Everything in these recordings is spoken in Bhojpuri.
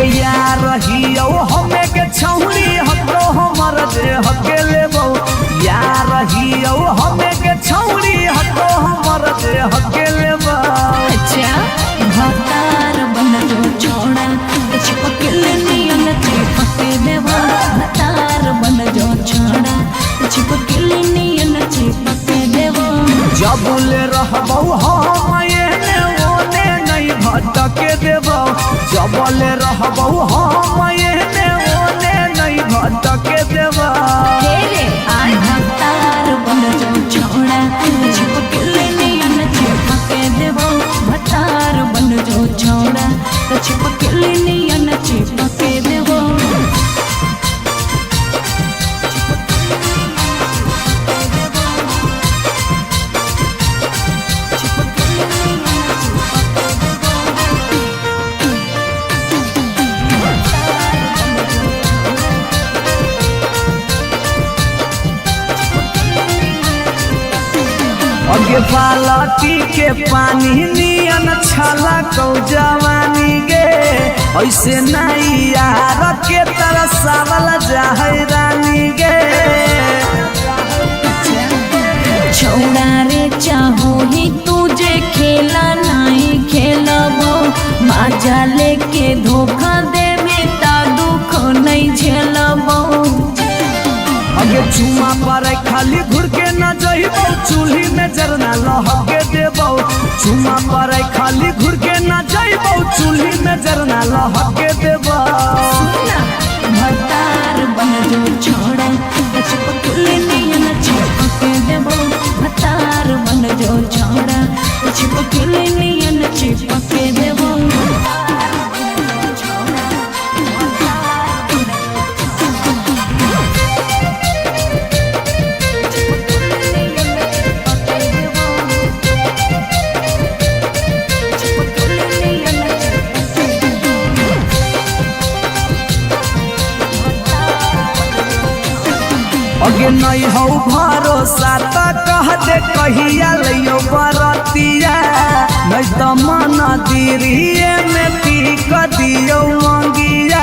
यार हियो हमें के छौरी हतो हमर जे हके लेबो यार हियो हमें के छौरी हतो हमर जे हके लेबो। अच्छा भतार बन जो छोड़ा चिपके नियन चिपके देबो भतार बन जो छोड़ा चिपके नियन चिपके देबो। जबले रहबो हम एने ओने नहीं भटके देबो जबले रहबो हम एने ओने नहीं भटके देबो। रे आय भतार बन जो छोड़ा चिपके नियन चिपके देबो भतार बन जो छोड़ा चिपके नियन चिपके देबो। अगे बालटी के पानी नियन छला कौ जवानी गे ऐसे नहीं यार के तरसावल जाहै रानी गे। छोड़ा रे चाहो ही तुझे खेला नहीं खेलबो मजा लेके धोखा देवे ता दुख नहीं झेलबो। अगे चुमा पर खाली घुर के न जइबो चूल्ही में जरना लहके देबो चुमा पर खाली घुर के न जइबो चूल्ही में जरना लहके देबो। भतार बन जो छोड़ा चिपके नियन चिपके देबो भतार बन जो छोड़ा चिपके नियन चिपके देबो। अगे नहीं हो भरोसा तो कह दे कहिया लियो बरतिया नहीं तो मन दिरिए में पीक दियो मंगिया।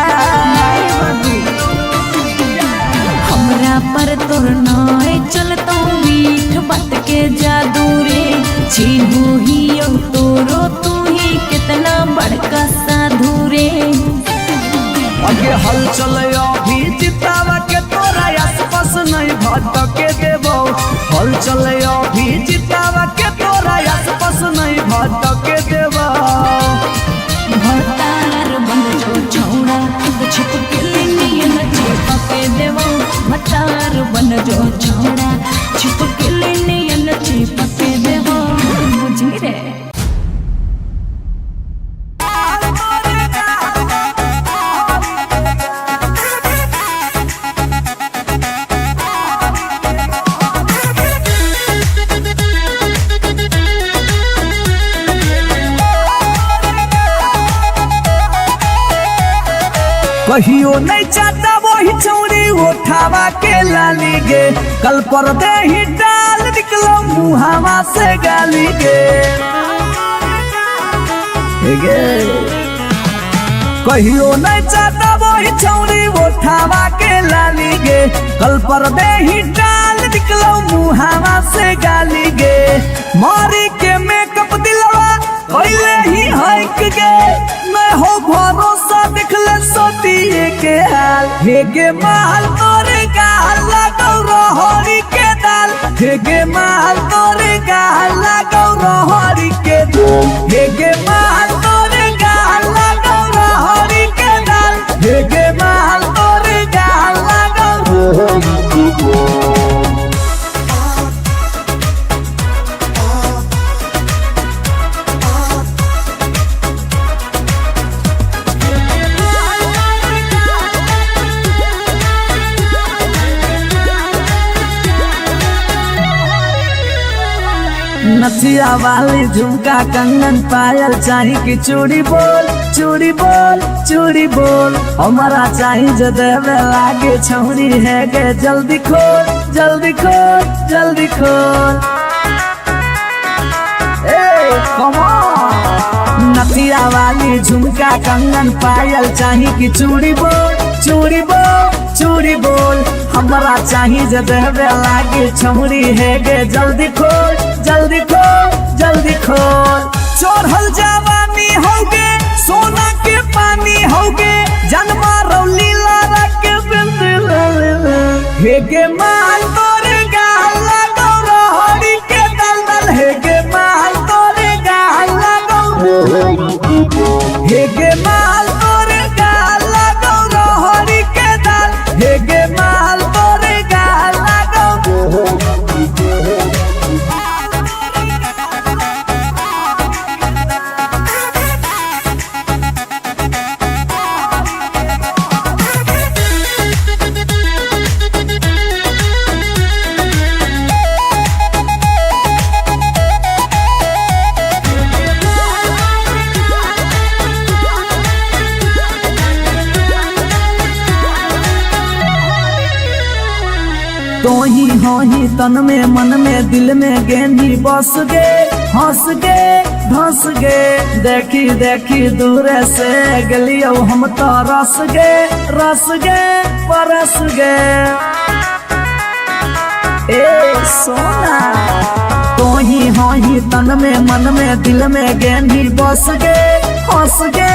हमरा पर तोर नाय चलतो मीठ बात के जादू रे चिन्हू ही तोरो तू ही कितना बड़का साधु रे। अगे हल चले अभी जितावा के तोरा आसपास नहीं भटके देबो हल चले अभी जितावा के तोरा आसपास नहीं भटके देबो। भतार बन जो छोड़ा चिपके नियन चिपके देबो भतार बन जो छोड़ा चिपके नियन चिपके देबो बुझी रे। कहियो नहीं चाहता वही चौरी उठावा के लाली गे कल पर दे ही डाल निकलो मुहावा से गाली गे। कहियो नहीं चाहता वही चौरी उठावा के लाली गे कल पर दे ही डाल निकलो मुहावा से गाली गे। मारी के मेकअप दिलवा कैले ही हक गे मैं हो भरोसा दिखले सोतिए के हाल हेगे माल तोरे गाल लगौ रहरी के दाल हेगे माल तोरे गाल लगौ रहरी के दाल हेगे माल तोरे गाल लगौ रहरी के दाल हेगे माल तोरे गाल लगौ रहरी के दाल। नथिया वाली झुमका कंगन पायल चाही कि चूड़ी बोल चूड़ी बोल चूड़ी बोल हमारा चाही जो देवे लागे छौरी है गे जल्दी खोल जल्दी खोल जल्दी खोल। ए कम ऑन नथिया वाली झुमका कंगन पायल चाही कि चूड़ी बोल चूड़ी बोल चूड़ी बोल हमरा चाही जे देवे लागे छौरी है गे जल्दी खोल जल्दी खोल जल्दी खोल चढ़ल जवानी होगे सोना के पानी होगे जन्मा रौली लारा के बिंद हे गे माल तोरे गाल लगो रोहड़ी के दलदल हे गे माल तोरे गाल लगो हे गे माल तोरे गाल लगो रोहड़ी के दल हे गे माल तोरे गाल लगो तो ही हो ही तन में मन में दिल में गेंदी बस गे हंस गे धंस गे देखी देखी दूर से गलियो हम तो रस गे परस गे ए सोना तो ही हो ही तन में मन में दिल में गेंदी बस गे हंस गे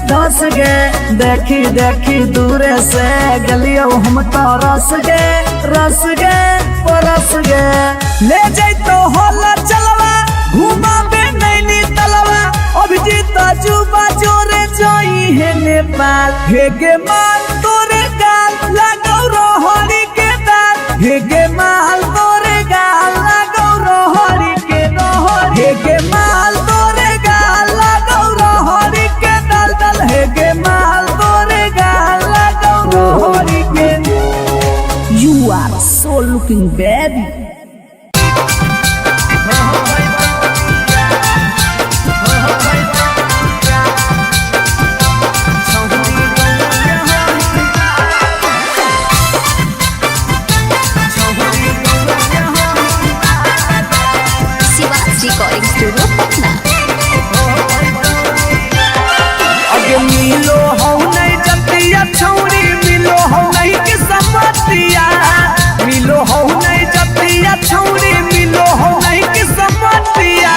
धस गे देखी देखी दूर से गलियो हम तो रस गे परस गे ले जैतो होला चलवा घुमा बे नैनी तलवा अभिजीत जुबा जोरे जोई है नेपाल हे गे माल तोरे गाल लगौ रोहड़ी के दाल हे गे माल तोरे गाल लगौ रोहड़ी के रोहड़ी हे गे माल तोरे गाल लगौ रोहड़ी के दल दल हे गे माल तोरे गाल लगौ रोहड़ी के You are so looking baby. Shivaji recording studio Patna. अगे मिलो हो नहीं जतिया छौरी मिलो हो नहीं कि समतिया मिलो हो नहीं जतिया छौरी मिलो हो नहीं कि समतिया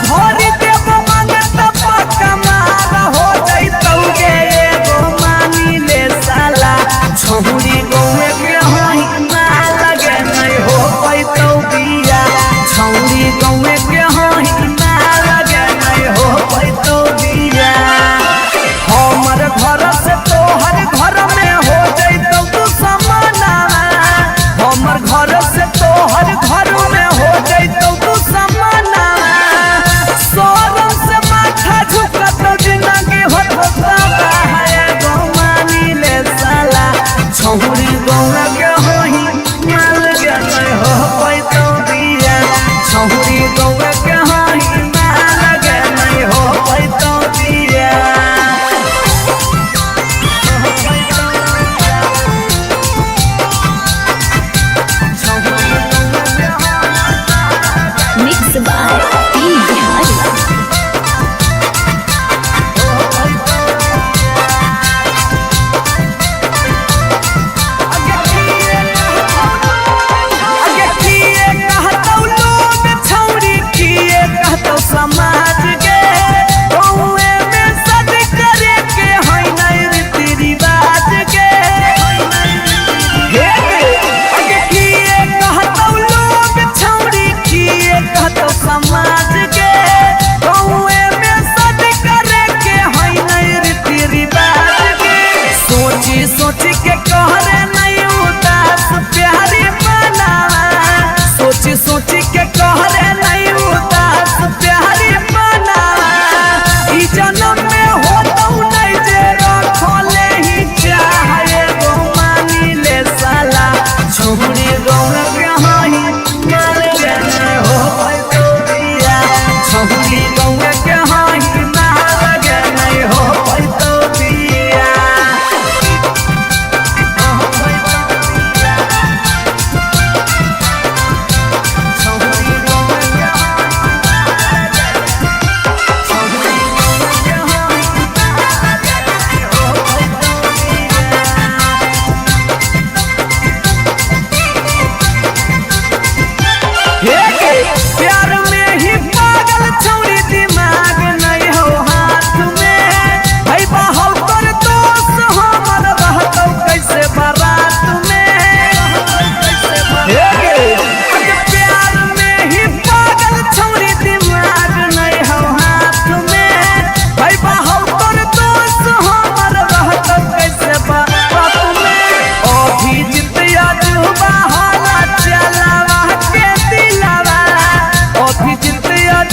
भरी देव मांगत पक्का मार हो जैतौगे एगो मानी ले साला छौरी गोवे के होई मार लगे नहीं हो पैतौ बिया छौरी गोवे के होई मार लगे नहीं हो पैतौ बिया हमर घर से तोहर घर में हो जैतौ तू समाना हमर घर से तोहर घर में हो जैतौ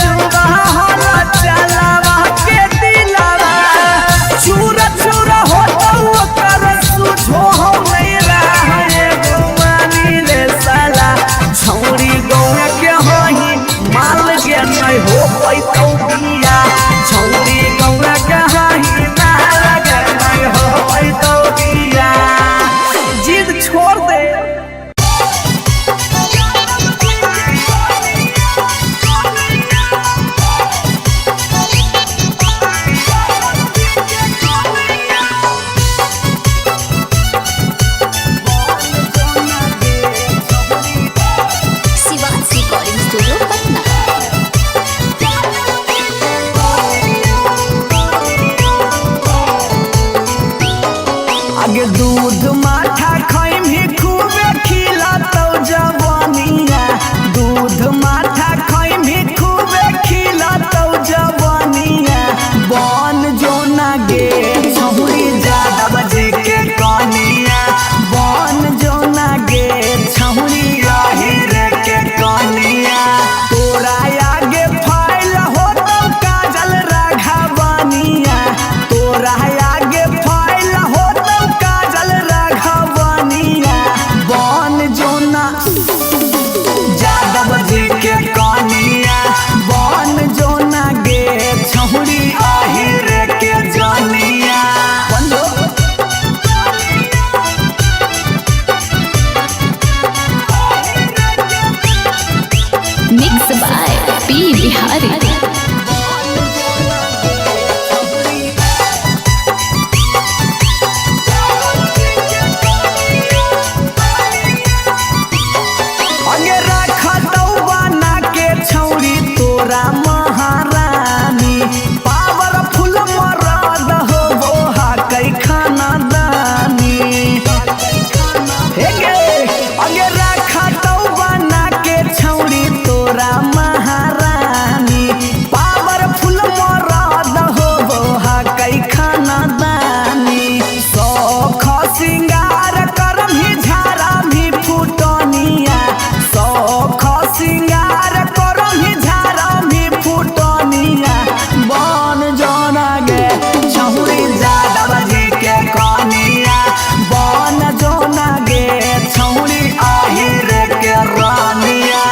चूरा होला चलावा के दिलावा चूरा चूरा होता ओकर सुझो हो नहीं रहा है गुमानी रे साला छौरी गौया के होही माल के नहीं हो पैतो बिया छौरी गौया के होही माल के नहीं हो पैतो बिया जिद छोड़ दे आगे दूध माठा खाई भी खूबे खिलातो जवानिया दूध माठा खाई भी खूबे खिलातो जवानिया बन जो ना गे छहुरी ज्यादा बजे के कनिया बन जो ना गे छहुरी रे के कनिया तोरा आगे फाइल हो तो काजल राघवानिया तोरा आगे फाइल हो के कनिया बन जो ना गे छहुरी आहिर के जानिया मिक्स बाय पी बिहारी तोरा महारानी पावरफुल मरद हो वो कई खाना दानी हे गे अगे रखा तो बना के छौरी तोरा महारानी पावरफुल मरद हो वो कई खाना दानी सौख सिंगार कर भी झारा भी फुटनिया सौख सिंगार कर भी फुटनिया बन जोना गे छहुरी ज्यादा बजे के कनिया बन जोना गे छहुरी आहिर के रानिया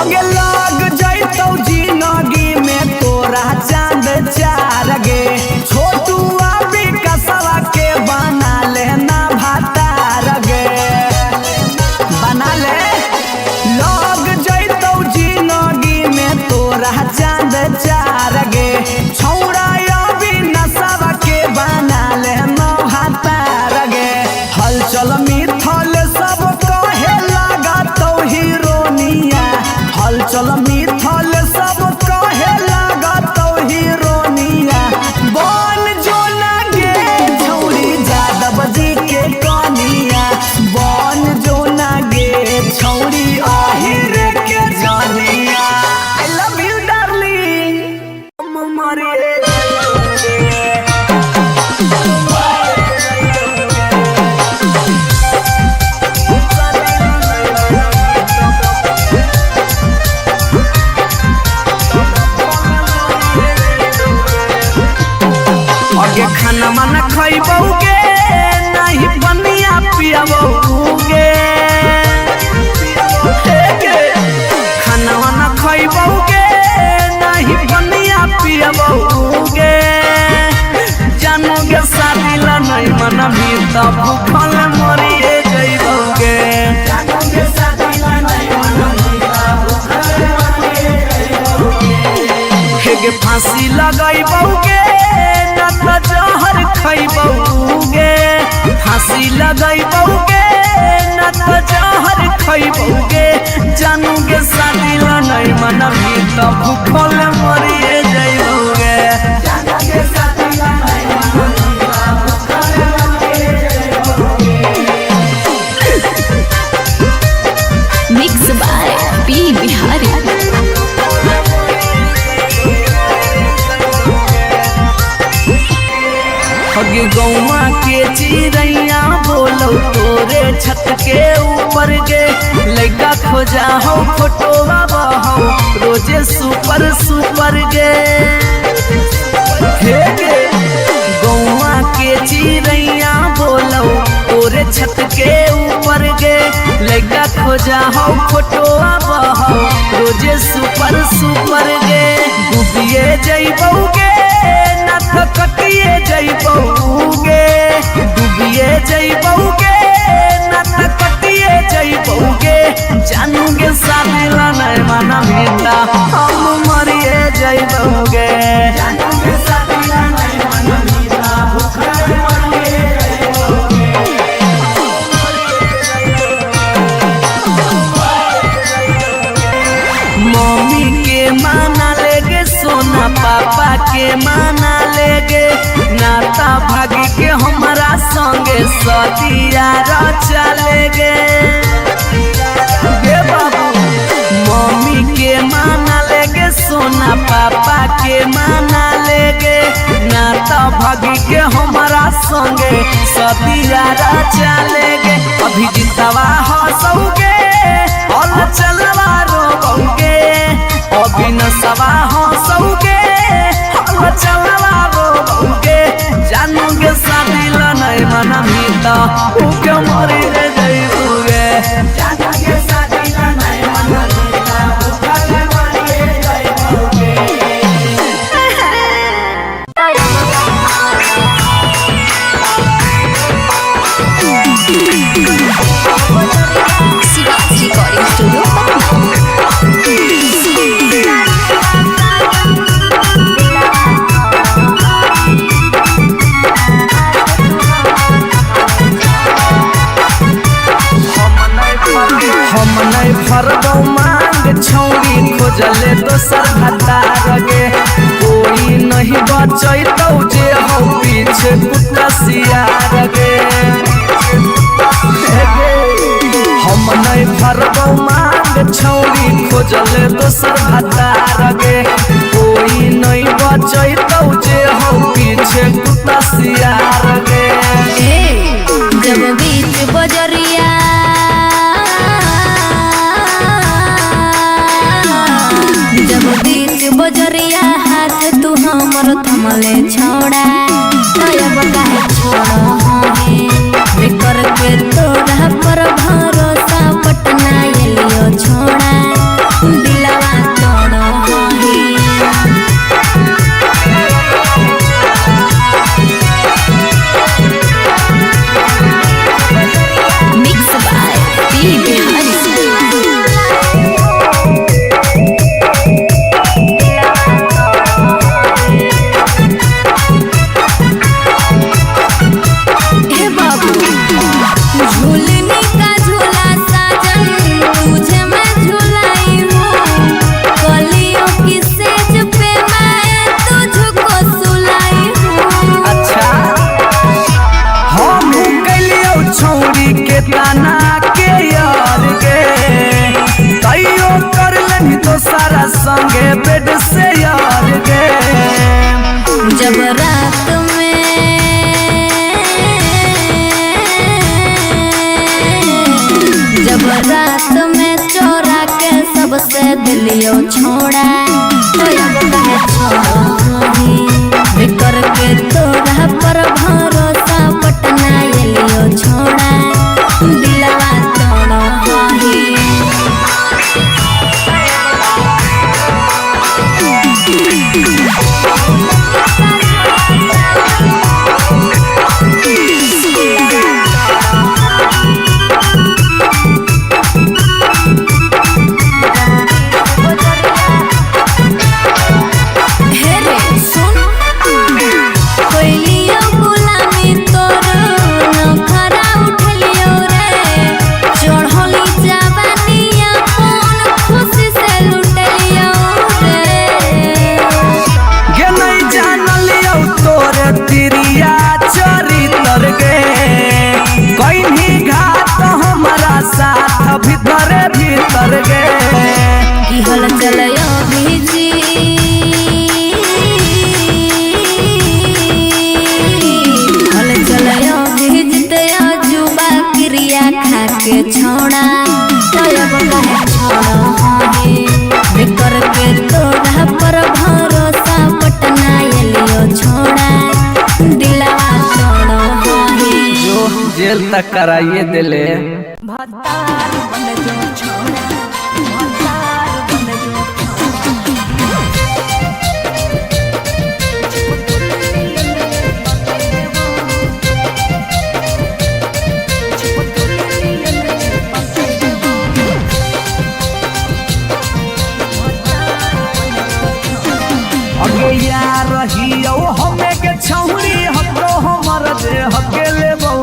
अगे लाग जाइतो जिंदगी में तोरा चांद चार गे छोटू अभी कसवा के बना लेना भातार गे बना ले लाग जाइतो जिंदगी में तोरा चांद चार गे छौड़ा अभी नसवा के बना लेना भातार गे हलचल मिथल सब कहे लगा तो हीरोनिया हलचल मिथल सब कहे लगा तो हीरोनिया बन जो ना गे छौरी ज्यादा बजे के कनिया बन जो ना गे छौरी आहिर के जानिया आई लव यू डार्लिंग मरे अगे खाना माना खइबौगे नहीं बनिया पियबौगे खाना माना खइबौगे नहीं बनिया पियबौगे जानोगे शादी ला नहीं मना भी तब भूखल मरिए जइबौगे जानोगे शादी ला नहीं मना भी तब भूखल मरिए जइबौगे के फांसी लगइबौगे जहर खइबौगे फांसी लगइबौगे न त जहर खइबौगे जानूगे शादी ला नहीं मनबी त भूखल मरिए जइबौगे जानूगे शादी ला अगे गौवा के चिड़ैया बोलो तोरे छत के ऊपर गे लड़का खोजा हो फोटोवा बहो रोजे सुपर सुपर गे हे गे गौवा के चिड़ैया बोलो तोरे छत के ऊपर गे लड़का खोजा हो फोटोवा बहो रोजे सुपर सुपर गे डूबिए जइबौगे ना तो कटिए जइबौगे डूबिए जइबौगे ना तो कटिए जइबौगे जानूगे शादी ला नहीं माना बेटा हम मरिए जइबौगे जानूगे शादी ला नहीं माना बेटा भूखा मरिए मम्मी के माना लेगे सोना पापा के माना लेगे नाता भागी के हमारा संगे सदिया चलेगे बाबू मम्मी के माना लेगे सोना पापा के माना लेगे नाता भागी के हमारा संगे सदिया चलेगे अभी जितवा हंसोगे और चलवा रोगे अभी नसवा हंसोगे और चलवा रोगे जानूगे शादी ला नहीं मना मीता उके मरी जइबूगे जानूगे शादी ला नहीं मना मीता उके मरी जइबूगे रिकॉर्डिंग स्टूडियो हम नहीं फरबो मांग छौरी खोजले दोसर भतार गे कोई नहीं बचैतौ जे हो पीछे कुत्ता सियार गे हम नहीं फरबो मांग छौरी खोजले दोसर भतार गे कोई नहीं बचैतौ जे हो पीछे कुत्ता सियार गे जब बीच बजरिया जब बीच बजरिया हाथ तू हमर थमले छोड़ा तब काहे छोड़ो हे करके तोरा पर भरोसा पटना एलियो छोड़ा दिलवा तोड़ो मिक्स बाय पी बिहारी संगे बेड से यार गे जब रात में जब रात में चोरा के सबसे दिलियो छोड़ा करके तोरा पर भरोसा पटना एलियो छोड़ा दिलवा तोड़ो हे रे रिश्ता कराइए दिले। भतार बन जो छोड़ा, भतार बन जो अगे यार रहियो हमें के छौरी हमरो हमर जे हकेले बहु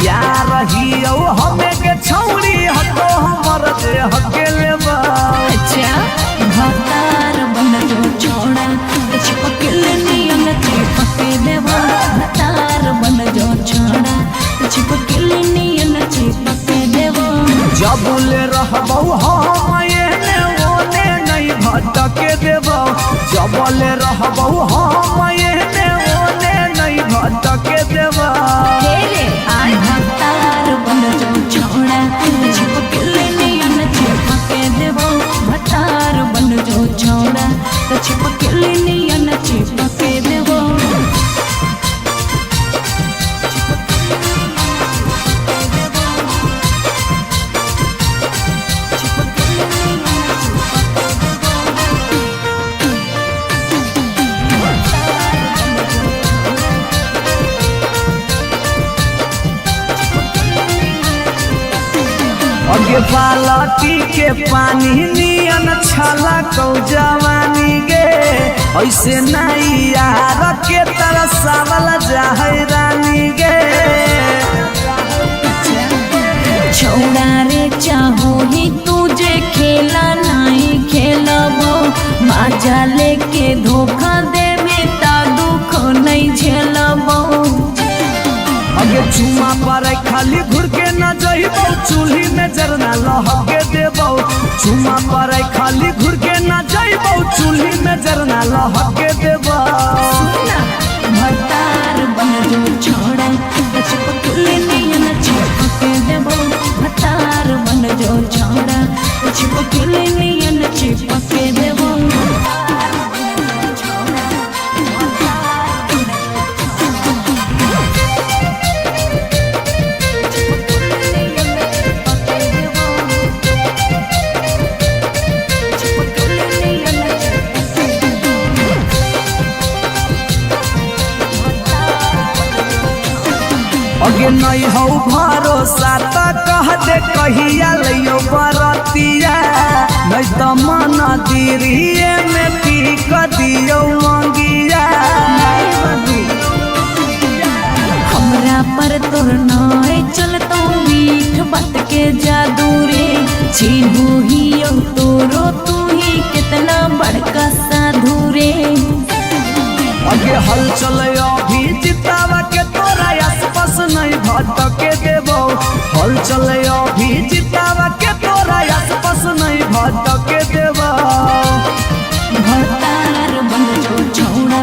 यार रहियो हमें के छौरी हमरो हमर जे हकेले बहु। अच्छा भतार बन जो छोड़ा, चिपकल नियन चिपके देवा। भतार बन जो छोड़ा, चिपकल नियन चिपके देवा। जबले रहबौ हम एने ओने नहीं भटके देबौ। जबले रहबौ हम एने ओने नहीं भटके देबौ। तेरे आय भतार बन जो छोड़ा, चिपकल नियन चिपके देवा। भतार बन जो छोड़ा, चिपकल नियन चिपके देवा। अगे बालटी के पानी नियन छला कौ जवानी गे ऐसे नहीं यार के तरसावल जाहै रानी गे। छोड़ा रे चाहो ही तुझे खेला नहीं खेलबो। माजा लेके धोखा देवे ता दुख नहीं झेलबो। अगे चुमा पर खाली घुर के न जइबौ चूल्ही में जरना लहके देबौ। चुमा पर खाली घुर के न जइबौ चूल्ही में जरना लहके देबौ। भतार बन जो छोड़ा, चिपकल नियन चिपके देबो। भतार बन जो छोड़ा, चिपकल नियन चिपके देबो। अगे नहीं हो भरोसा त कह दे कहिया लियो बरतिया। नहीं तो मन दिरिए में पीक दियो मंगिया। हमरा पर तोर नाय चलतो मीठ बात के जादू रे। चिन्हू ही तोरो तू ही कितना बड़का साधु रे। अगे हल चले अभी जितावा के तोरा आसपास नहीं भटके देबो। हल चले अभी जितावा के तोरा आसपास नहीं भटके देबो। भतार बन जो छोड़ा,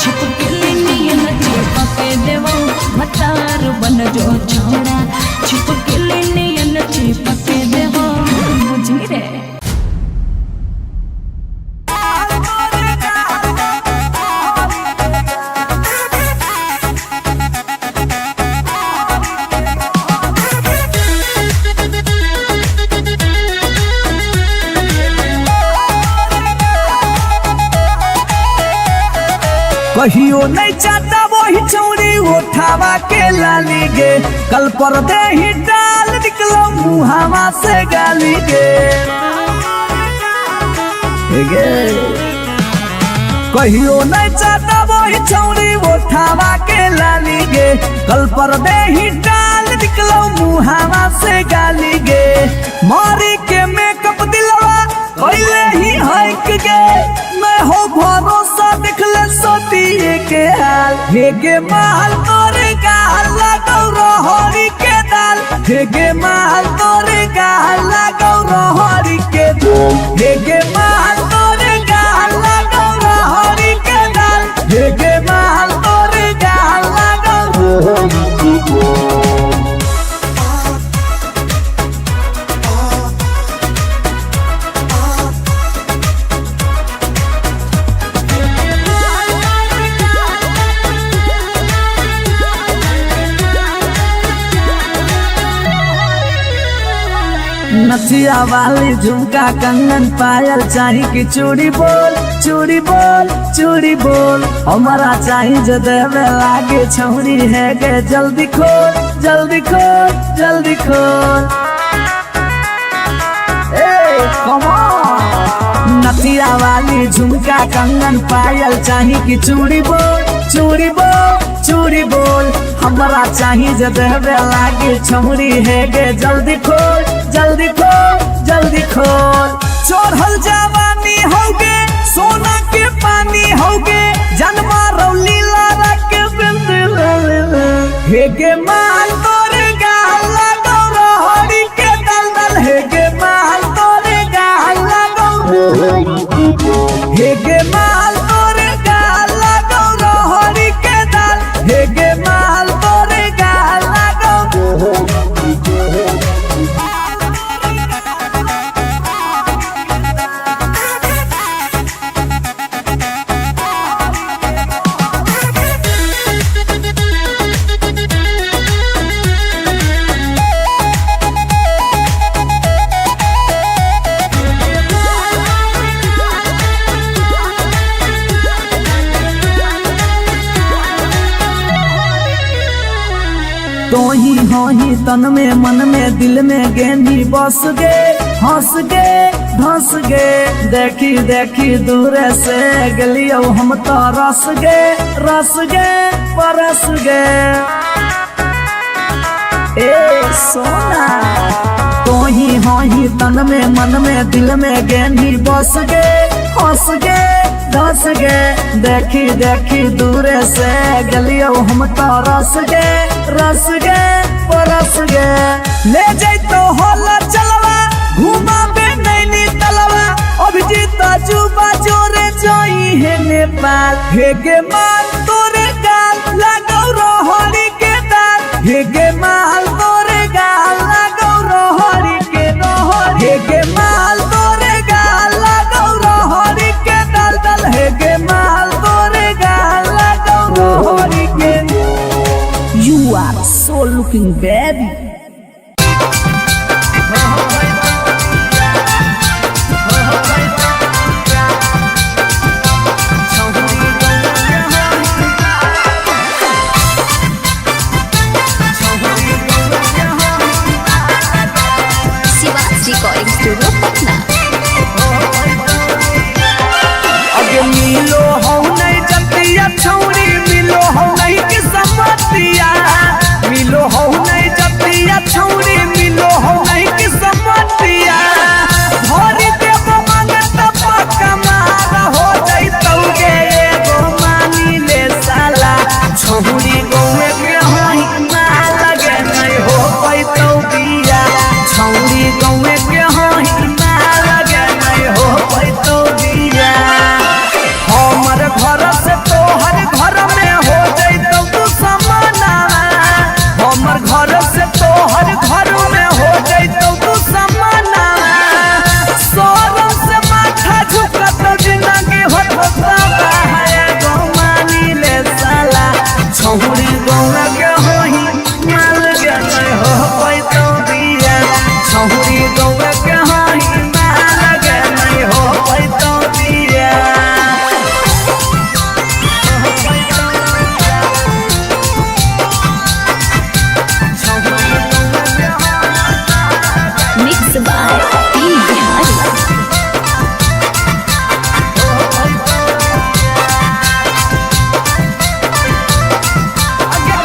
चिपकल नियन चिपके देबो। भतार बन जो छोड़ा, चिपकल नियन चिपके देबो। बुझी रे कहियो नहीं चाहता वही चौड़ी उठावा के लाली गे। कल पर दे ही डाल निकलो मुहावा से गाली गे। कहियो नहीं चाहता वही चौड़ी उठावा के लाली गे। कल पर दे ही डाल निकलो मुहावा से गाली गे। मारी के मेकअप दिलवा कैले ही हक गे। मैं हो भरोसा दिखले सोतिए के हाल। हेगे माल तोरे गाल लगौ रहरी के दाल। हेगे माल तोरे गाल लगौ रहरी के दाल। हेगे माल तोरे गाल लगौ रहरी के दाल। हेगे माल तोरे गाल लगौ रहरी के दाल। नथिया वाली झुमका कंगन पायल चाही कि चूड़ी बोल हमारा चाही जो देवे लागे छौरी है गे जल्दी खोल come on। नथिया वाली झुमका कंगन पायल चाही कि चूड़ी बोल हमारा चाही जो देवे लागे छौरी है गे जल्दी खोल चढ़ल जवानी होगे सोना के पानी होगे जन्मा रौली लारा के बिंद हे गे माल तोरे गाल लगो रोहड़ी के दलदल हे गे माल तोरे गाल लगो हे गे माल तोरे गाल लगो रोहड़ी के दल हे गे माल तोरे गाल लगो तो ही तन में मन में दिल में गेंदी बस गे हंस गे धंस गे देखी दूर से गलियो हम तो रस गे परस गे ए सोना तो ही तन में मन में दिल में गेंदी बस गे हंस गे धंस गे देखी दूर से गलियो हम तो रस गे परस गे ले जैतो होला चलवा घुमा बे नैनी तलवा अभिजीत जुबा जोरे जोई है नेपाल हे गे माल तोरे गाल लगौ रोहड़ी के दाल हे गे माल तोरे गाल लगौ रोहड़ी के हे गे माल तोरे गाल लगौ रोहड़ी के दल हे गे माल तोरे गाल लगौ रोहड़ी के You are so looking baby Shivaji recording studio Patna. अगे मिलो हो नहीं जतिया छौरी मिलो हो नहीं कि समतिया मिलो हो नहीं जतिया छौरी मिलो हो नहीं कि समतिया भरी देव मांगत पक्का मार हो जैतौ गे एगो मानी ले साला छौरी गौए के होई माल लगे नहीं हो पैतौ बिया छौरी गौए के होई माल लगे नहीं हो पैतौ बिया हमर घर से तोहर घर में हो जैतौ तू समाना हमर घर से तोहर घर में हो जैतौ तू समाना सोरम से माथा झुकत जिंदगी होता है गो मानी ले साला छौरी गौरा के होई माल के नहीं हो पैतौ बिया छौरी गौरा के होई माल के नहीं हो पैतौ बिया मिक्स बाय पी बिहारी। अगे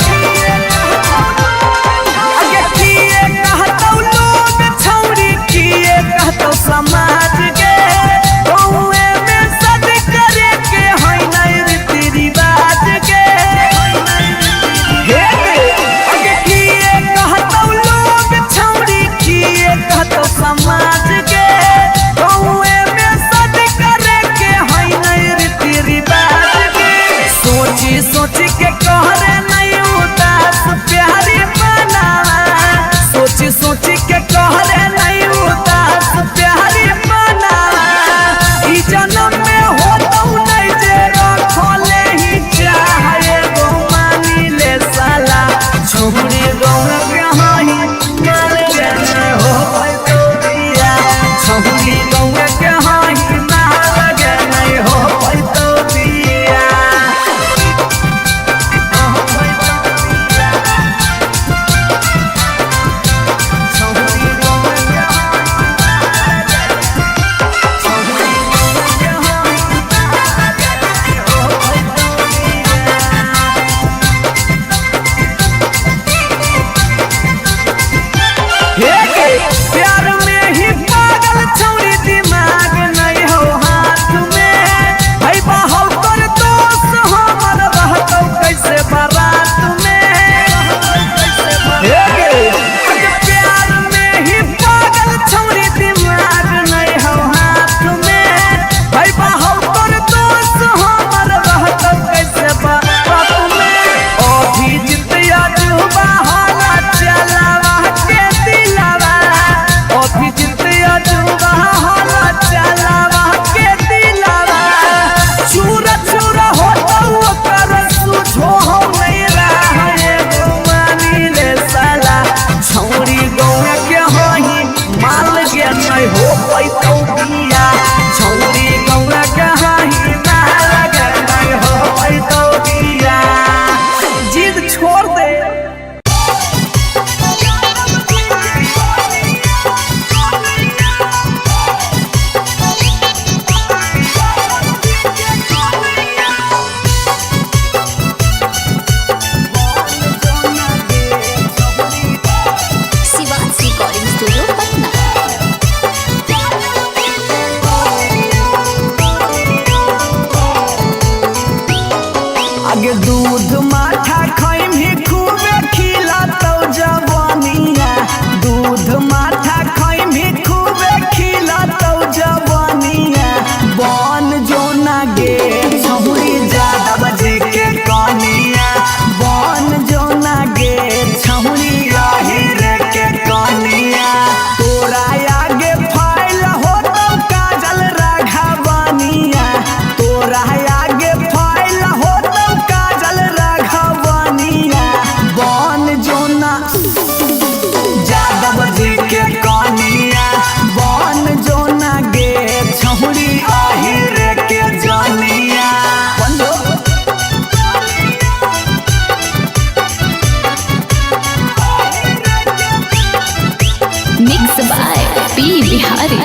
छोड़ दे। आगे दूध माठा खैम ही खूबे खिलातौ जवानिया, दूध माठा खैम ही खूबे खिलातौ जवानिया। बन जो ना गे छहुरी ज्यादा बजे के कनिया, बन जो ना गे छहुरी रे के कनिया। तोरा आगे फैल होतौ काजल राघवनिया, तोरा आगे फैल होतौ काजल राघवनिया। बन जो ना यादव जी के कनिया, बन जो ना गे छहुरी रे के जनिया। Mix by P Bihari.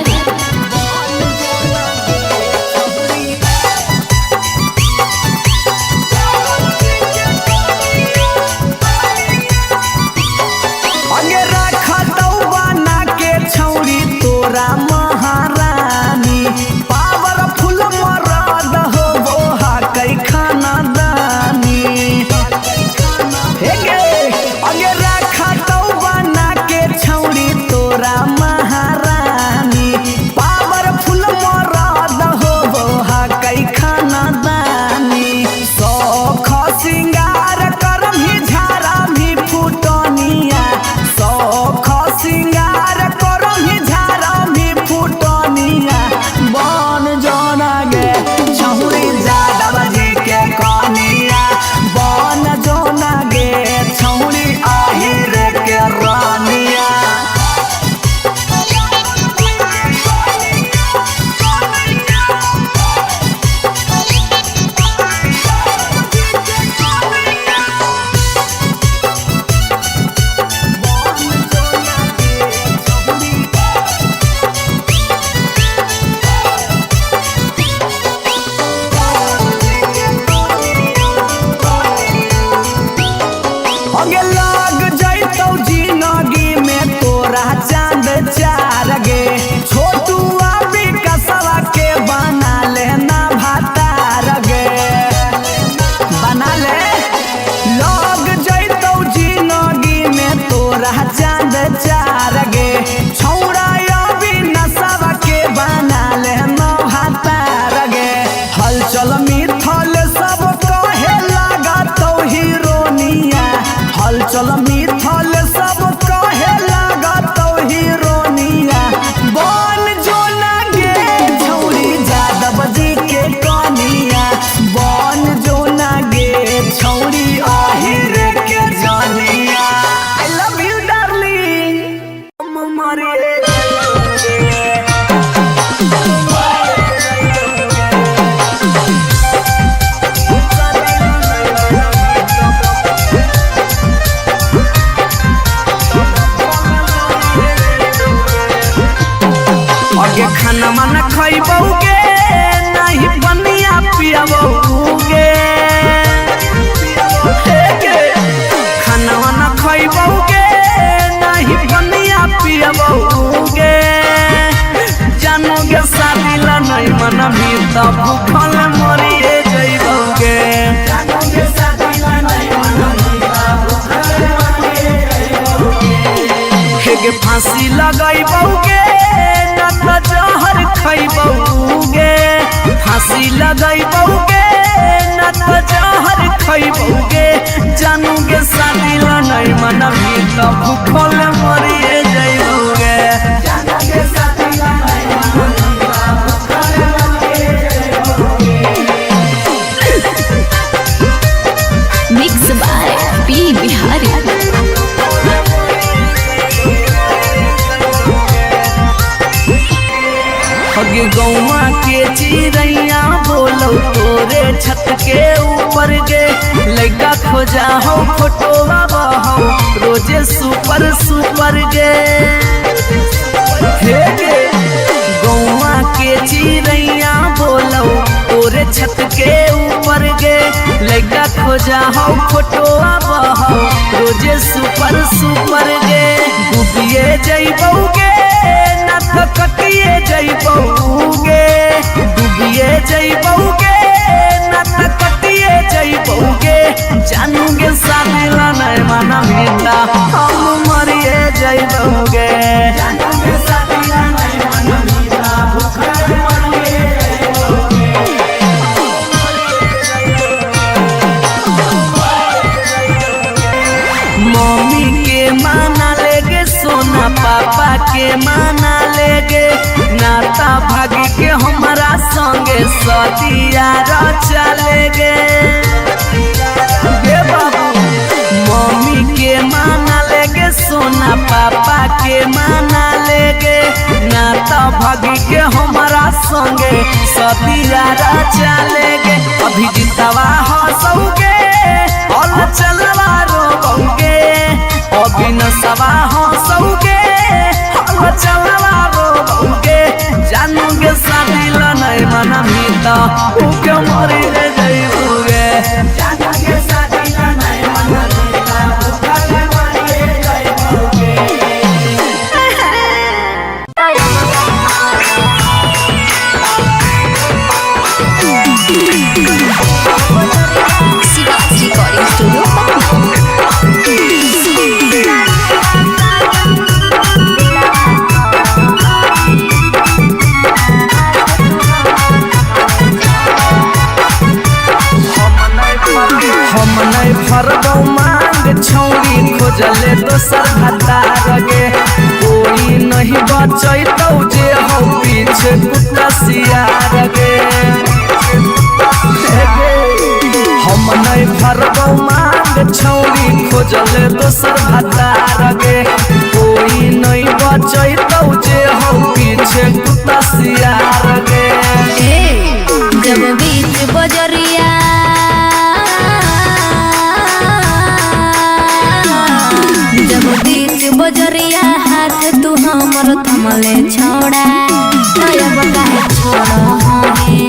आगे रखतौ बना के छौरी तोरा महारानी, पावरफुल मरद होबो हकै खानदानी। आगे रखतौ बना के छौरी तोरा महारानी, पावरफुल मरद होबो हकै खानदानी। सौख सिंगार करम ही झारा भी फुटनिया, सौख सिंगार करम ही झारा भी फुटनिया। बन जोना गे छहुरी यादव जी के कनिया, बन जोना गे छहुरी रे के रानिया। आगे लग जैतौ जिंदगी में तोरा चांद चार गे, छोटू अभी कसवा के बना लेना भातार गे, बना ले। लग जैतौ जिंदगी में तोरा चांद चार गे, छौरा अभी नसवा के बना लेना भातार गे। हलचल मिथल सब कहे लागतौ हीरोनिया, हलचल मिथल सब कहे लागतौ हीरोनिया। बन जो ना गे छौरी यादव जी के कनिया, बन जो ना गे छौरी रे के जनिया। I love you darling. आगे खाना माना खैबौगे नहीं बनिया पियबौगे, खाना माना खैबौगे नहीं बनिया पियबौगे। जानोगे शादी ला नहीं मनमी तब भूखल मरिए जइबौगे। हेगे फांसी लगैबौगे न त जहर खैबौगे, फांसी लगैबौगे न त जहर खैबौगे। जानोगे शादी ला नहीं मनमी तब भूखल मरिए जइबौगे। Mix by P Bihari. गौवा के चिड़ैया बोलौ तोरे छत के ऊपर गे लड़का खोजा हो फोटो हो रोजे सुपर सुपर गे हे गे गौवा के चिड़ैया बोलो तोरे छत के ऊपर गे लड़का खोजा हो फोटो हो रोजे सुपर सुपर गे डूबिए जइबौगे ना तो कटिए जइबौगे डूबिए जइबौगे ना तो कटिए जइबौगे जानूगे शादी ला नहीं माना मीठा हम मरिए जइबौगे जानूगे शादी ला नहीं माना मीठा भूखा मरिए मम्मी के माना लेगे सोना पापा के माना लेगे नाता भागी के हमारा संगे सदिया चलेगे बाबू मम्मी के माना लेगे सोना पापा के माना लेगे नाता भागी के हमारा संगे सदिया चलेगे अभी जितवा हंसोगे और चलवा रोगे अभी नसवा हंसोगे और चलवा रोगे जानूगे शादी ला नहीं माना मीठा के मरी रे जइबोगे जानूगे शादी ला नहीं माना मीठा भूखा मरी रे जइबोगे रिकॉर्डिंग स्टूडियो हम नहीं फरबौ मांग छौरी खोजले दोसर भतार गे कोई नहीं बचैतौ जे हो पीछे कुत्ता सियार गे हम नहीं फरबौ मांग छौरी खोजले दोसर भतार गे कोई नहीं बचैतौ जे हो पीछे कुत्ता सियार गे जब बीच बजरिया जब बीच बजरिया हाथ तू हमर थमले छोड़ा अब काहे छोड़ो हमें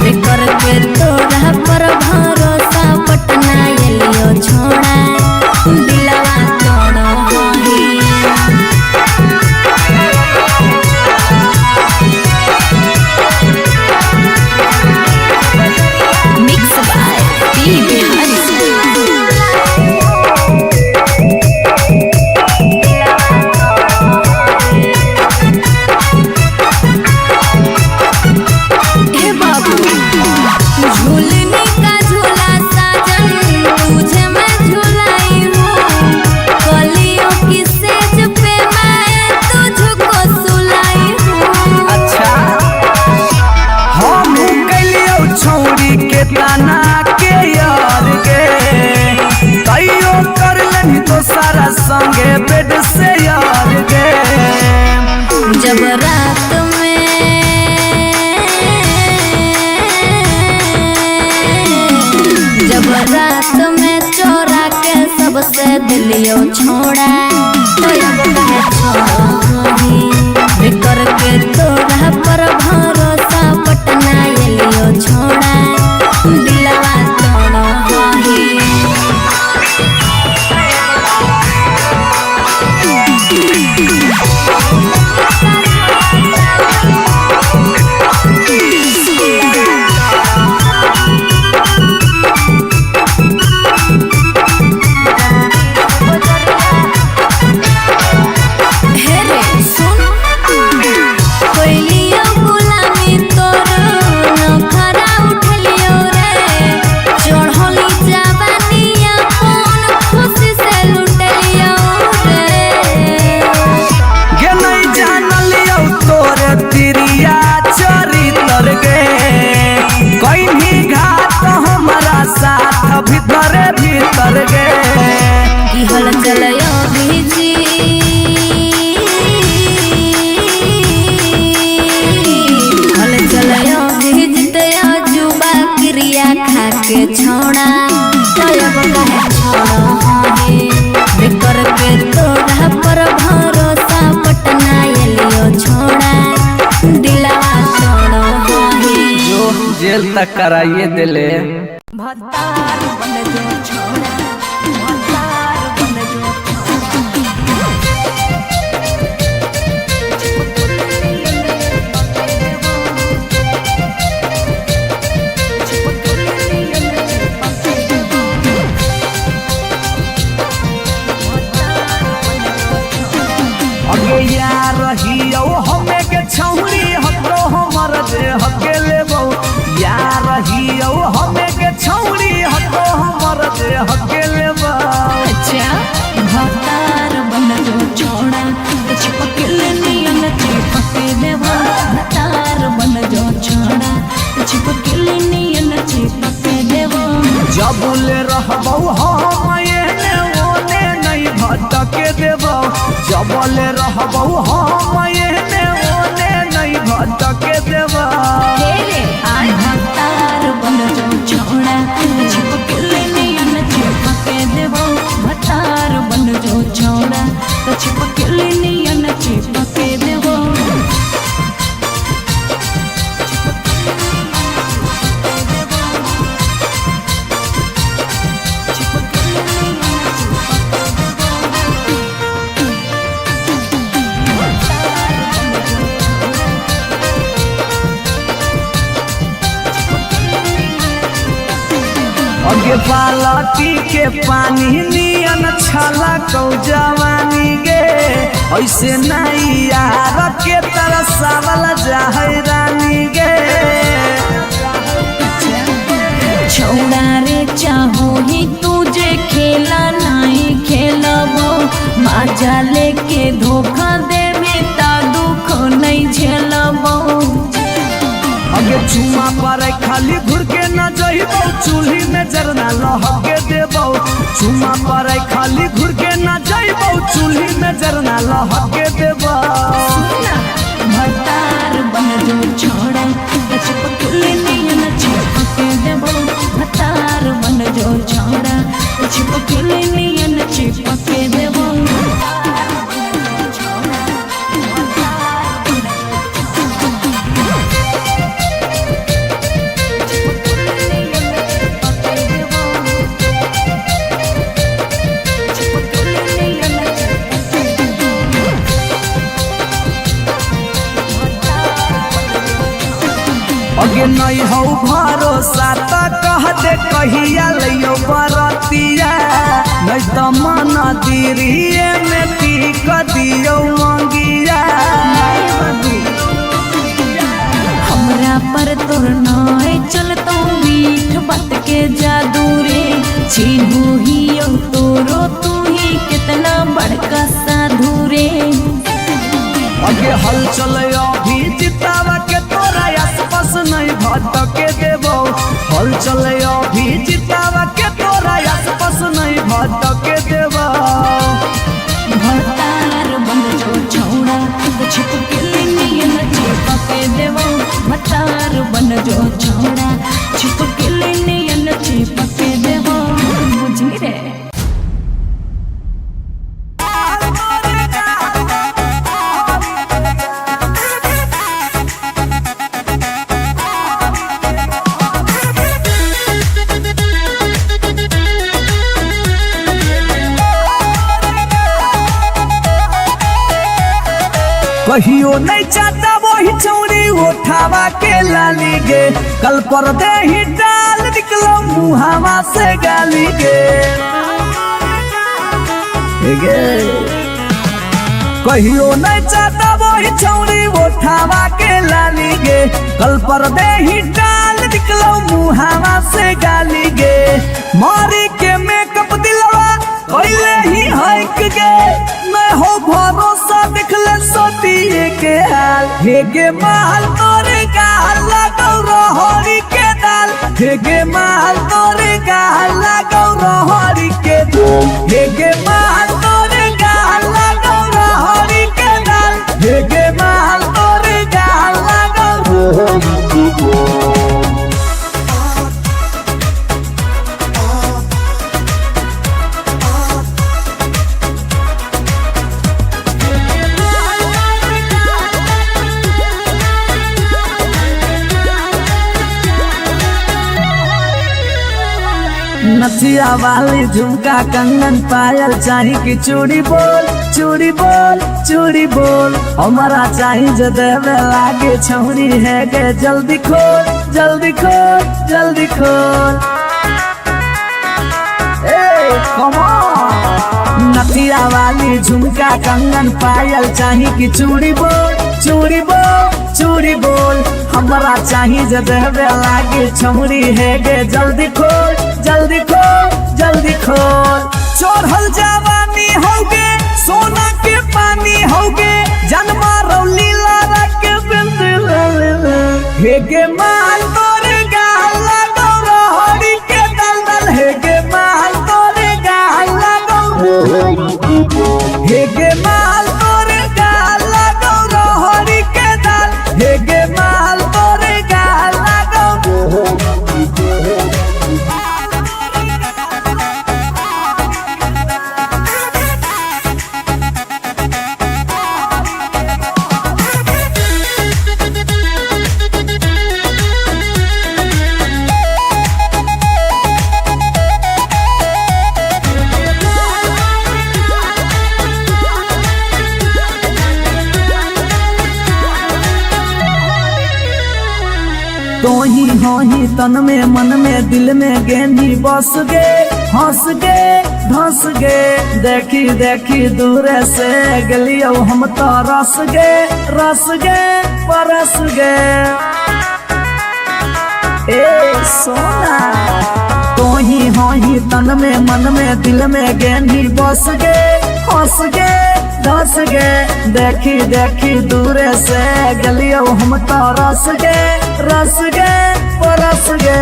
बेकर के तोरा पर भरोसा पटना एलियो छोड़ा दिलवा तोड़ो हमें मिक्स बाय पी बिहारी सारा संगे बेड से यार गे जब रात में चोरा के सबसे दिलियो छोड़ा तो अब काहे छोड़ी बेकर के तोरा पर भरोसा पटना एलियो छोड़ा दिलवा तोड़ो कराइए दिले। भतार बन जो छोड़ा, भतार बन जो यार रहियो हमें के छौरी हतो हमर जे हके लेबो यार रहियो हमें के छौरी हतो हमर जे हके लेबो। अच्छा भतार बन जो छोड़ा चिपकल नियन चिपके देबो, भतार बन जो छोड़ा चिपकल नियन चिपके देबो। जबले रहबो हम एने ओने नहीं भटके देबो, जबले रहबो हम एने ओने नहीं भटके देबो। तेरे आय भतार बन जो छोड़ा चिपकल नियन चिपके देबो, भतार बन जो छोड़ा चिपकल नियन चिपके देबो। अगे बालटी के पानी नियन छला कौ जवानी गे ऐसे नहीं यार के तरसावल जाहै रानी गे। छोड़ा रे चाहो ही तुझे खेला नहीं खेलबो, माजा लेके धोखा देवे ता दुख नहीं झेलबो। अगे चुमा पर खाली घुर के न जइबो चूल्ही में जरना लहके देबो, चुमा पर खाली घुर के न जइबो चूल्ही में जरना लहके देबो। भतार बन जो छोड़ा चिपकल नियन चिपके देबो, भतार बन जो छोड़ा चिपकल नियन चिपके देबो। अगे नहीं हो भरोसा त कह दे कहिया लियो बरतिया, नहीं तो मन दिरिए में टीक दियो मंगिया। हमरा पर तोर नाय चलतो मीठ बात के जादू रे, चिन्हू ही तोरो तू ही कितना बड़का साधु रे। अगे हल चल अभी जितावा के तोरा आसपास नहीं भटके देबो, हल चल अभी जितावा के तोरा आसपास नहीं भटके देबो। भतार बन जो छोड़ा चिपकल नियन चिपके देबो, भतार बन जो छोड़ा चिपकल नियन चिपके देबो। बुझी रे कहियो नहीं चाहता वही चौड़ी उठावा के लाली गे, कल पर दे ही डाल निकलो मुहावा से गाली गे। कहियो नहीं चाहता वही चौड़ी उठावा के लाली गे, कल पर दे ही डाल निकलो मुहावा से गाली गे। मारी के मेकअप दिलवा कोइले ही हक गे, मैं हो भरोसा दिखले सोतिए के हाल। हेगे माल तोरे गाल लगौ रहरी के दाल, हेगे माल तोरे गाल लगौ रहरी के दाल, हेगे माल तोरे गाल लगौ रहरी के दाल, हेगे माल तोरे गाल लगौ रहरी के दाल। नथिया वाली झुमका कंगन पायल चाही कि चूड़ी बोल चूड़ी बोल चूड़ी बोल हमारा चाही जो देवे लागे छौरी है गे जल्दी खोल जल्दी खोल जल्दी खोल। नथिया वाली झुमका कंगन पायल चाही कि चूड़ी बोल चूड़ी बोल चूड़ी बोल हमारा चाही जो देवे लागे छौरी है गे जल्दी खोल जल्दी खोल जल्दी खोल। चढ़ल जवानी होगे सोना के पानी होगे जन्मा रौली लारा के बिंद हेगे माल तोरे गाला गौरहरी के दलदल हेगे माल तोरे गाला हेगे माल तोरे गाला गौरहरी के दल हेगे माल तोरे गाला तो ही हो ही तन में मन में दिल में गेंदी बस गे हंस गे धंस गे देखी देखी दूर से गलियो हम तो रस गे परस गे। ए सोना तो ही हो ही तन में मन में दिल में गेंदी बस गे हंस गे धंस गे देखी देखी दूर से गलियो हम तो रस गे परस गे।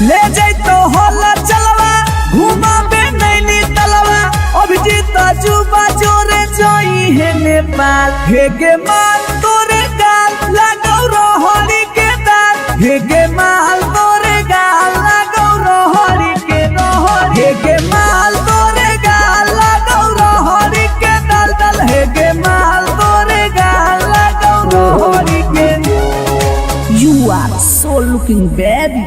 ले जैतो होला चलवा घुमा बे नैनी तलवा अभिजीत जुबा जोरे जोई है नेपाल हेगे माल तोरे गाल लागौ रहरी के दाल हेगे माल तोरे गाल लागौ रहरी के रहर हेगे माल तोरे गाल लागौ रहरी के दल दल हेगे माल तोरे गाल लागौ रहरी के। You are so looking baby.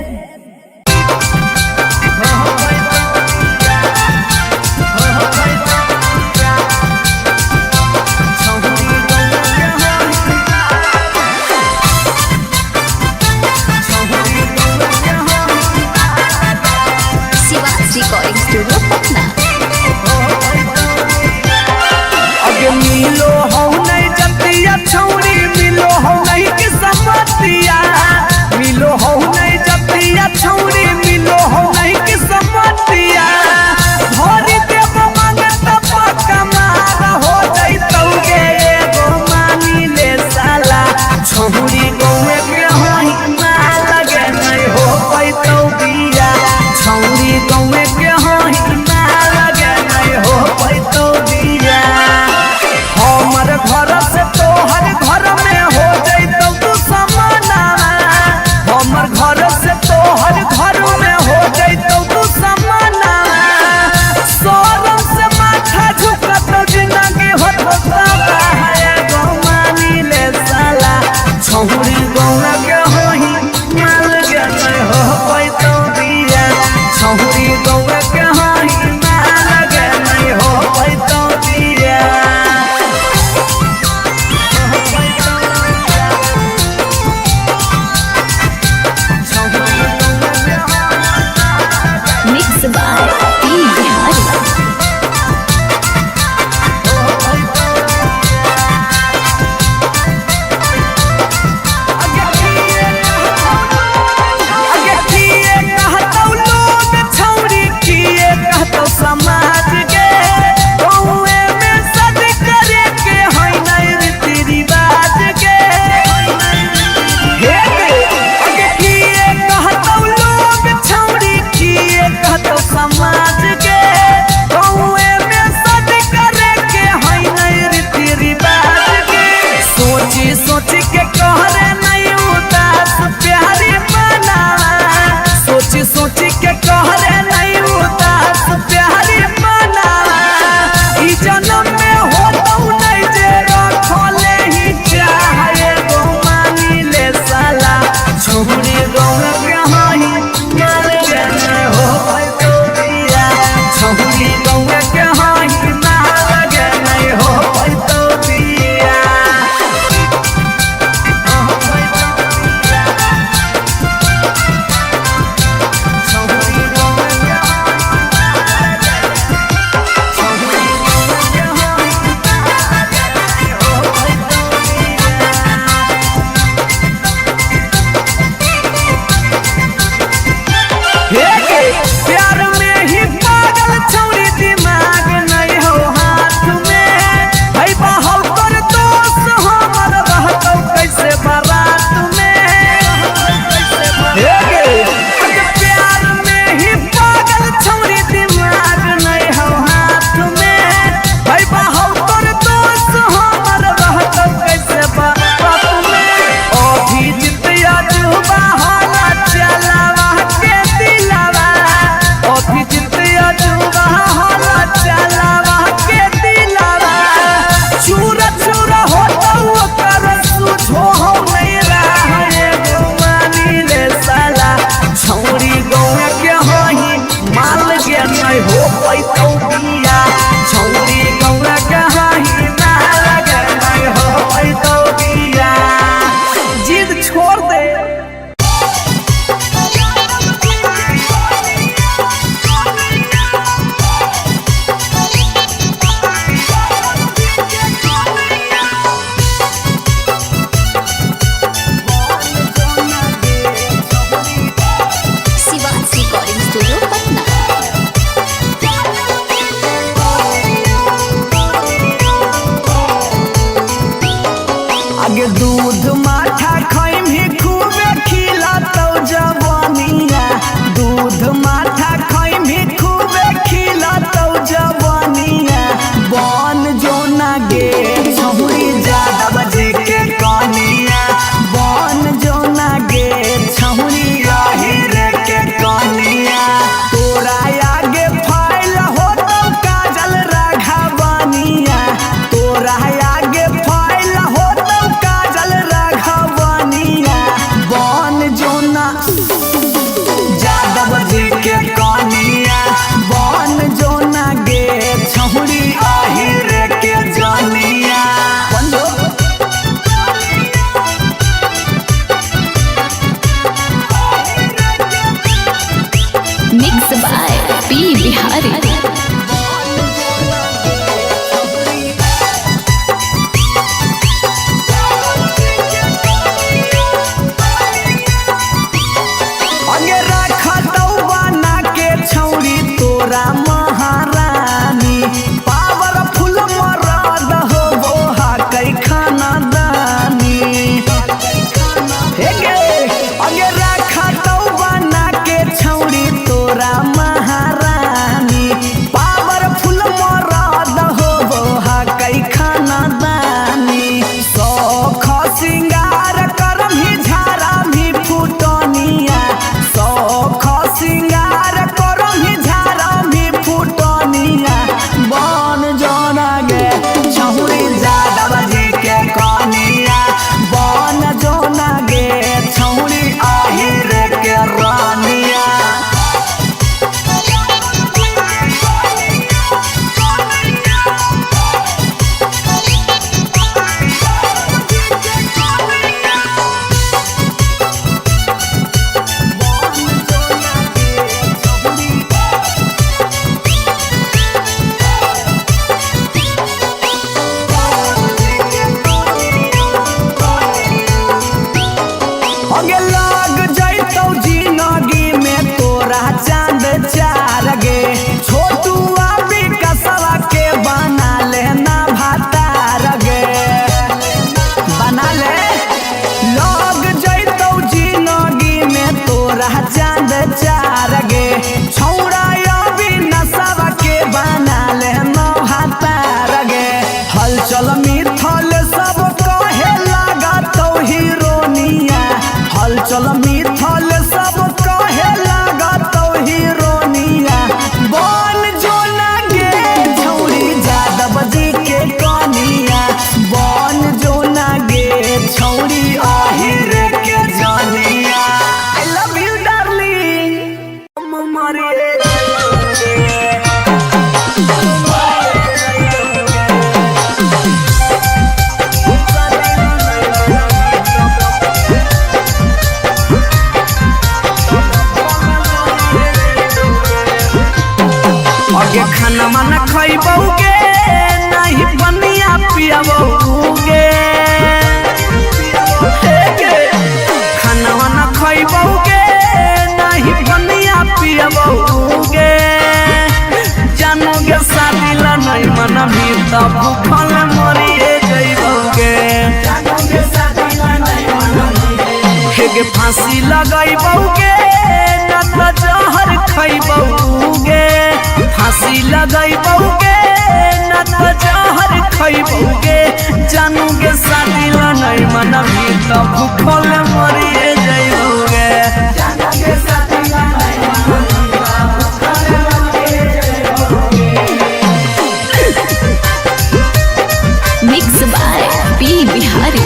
Shivaji recording studio Patna. अगे मिलो हो नहीं जतिया छौरी मिलो हो नहीं कि समतिया मिलो हो नहीं जतिया खइबौगे नहीं पनिया पियबौगे खाना न खइबौगे नहीं पनिया पियबौगे जानोगे शादी ला नहीं मनबी तब भूखल मरिए जइबौगे हेगे फांसी लगइबौगे न त जहर खइबौगे फांसी लगइबौगे न त जहर खइबौगे जानोगे शादी ला नहीं मनबी तब भूखल मरिए जइबौगे मिक्स बाय पी बिहारी।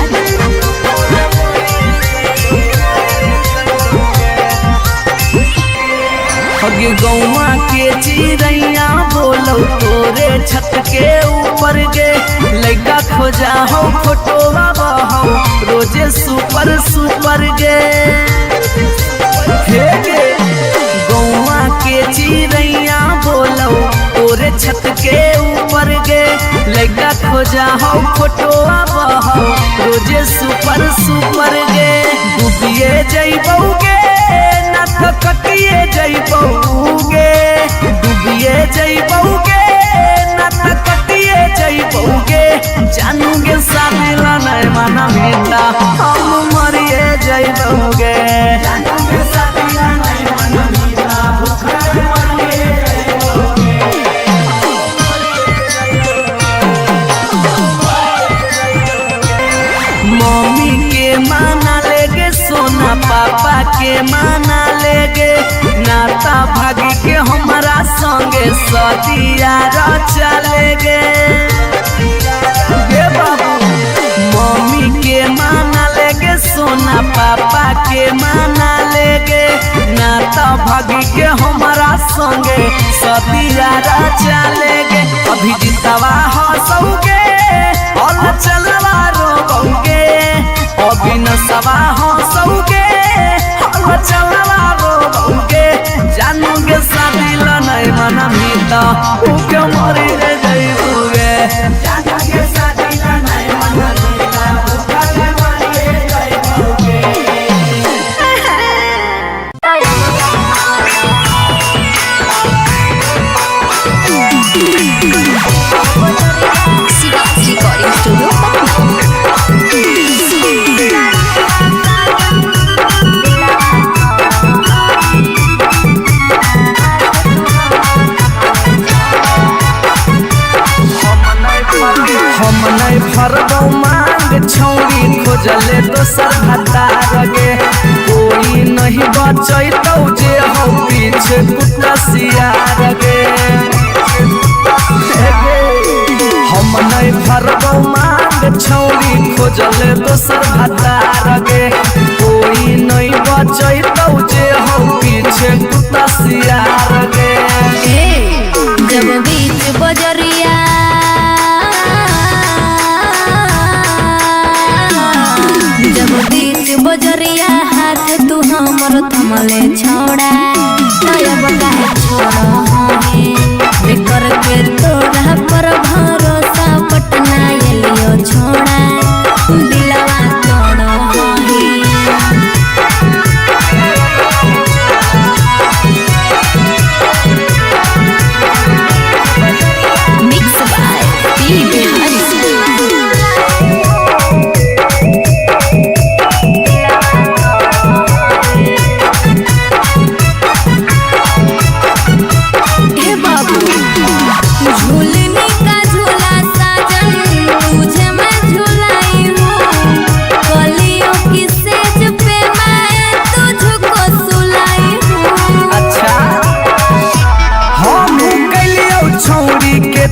हगे गौवा के चिड़ैया बोलो तोरे छत के ऊपर गे लड़का खोजा हो फोटोवा बहो रोजे सुपर सुपर गे हे गे गौवा के चिड़ैया बोलो तोरे छत के ऊपर गे लड़का खोजा हो फोटोवा बहो रोजे सुपर सुपर गे डूबिए जइबौगे न त कटिए जइबौगे डूबिए जइबौगे न त कटिए जइबौगे जानूगे शादी ला नहीं मनबी त हम मरिए जइबौगे जानूगे शादी ला नहीं मनबी त भूखल मरिए जइबौगे मम्मी के माना लेगे सोना पापा के माना लेगे नाता भागी के हमारा संगे सदिया चलेगे हे बाबू मम्मी के माना लेगे सोना पापा के माना लेगे नाता भागी के हमारा संगे सदिया चलेगे अभी जितवा हंसोगे और चलवा रोबोगे अभी नसवा हंसोगे और चलवा रोबोगे जानोगे शादी ला नहीं मनबी त उके मरी रे जइबौगे जानोगे शादी ला नहीं मनबी त उके मरी रे जइबौगे रिकॉर्डिंग स्टूडियो हम नहीं भरबौ मांग छौरी खोजले दोसर भतार गे कोई नहीं बचैतौ जे हो पीछे कुत्ता सियार गे हम नहीं भरबौ मांग छौरी खोजले दोसर भतार गे कोई नहीं बचैतौ जे हो पीछे कुत्ता सियार गे जब बीच बजरिया जब बीच बजरिया हाथ तू हमर थमले छोड़ा अब काहे छोड़े बेकर के तोरा पर भरोसा पटना एलियो छोड़ा दिलवा तोड़ो मिक्स बाय पी बिहारी।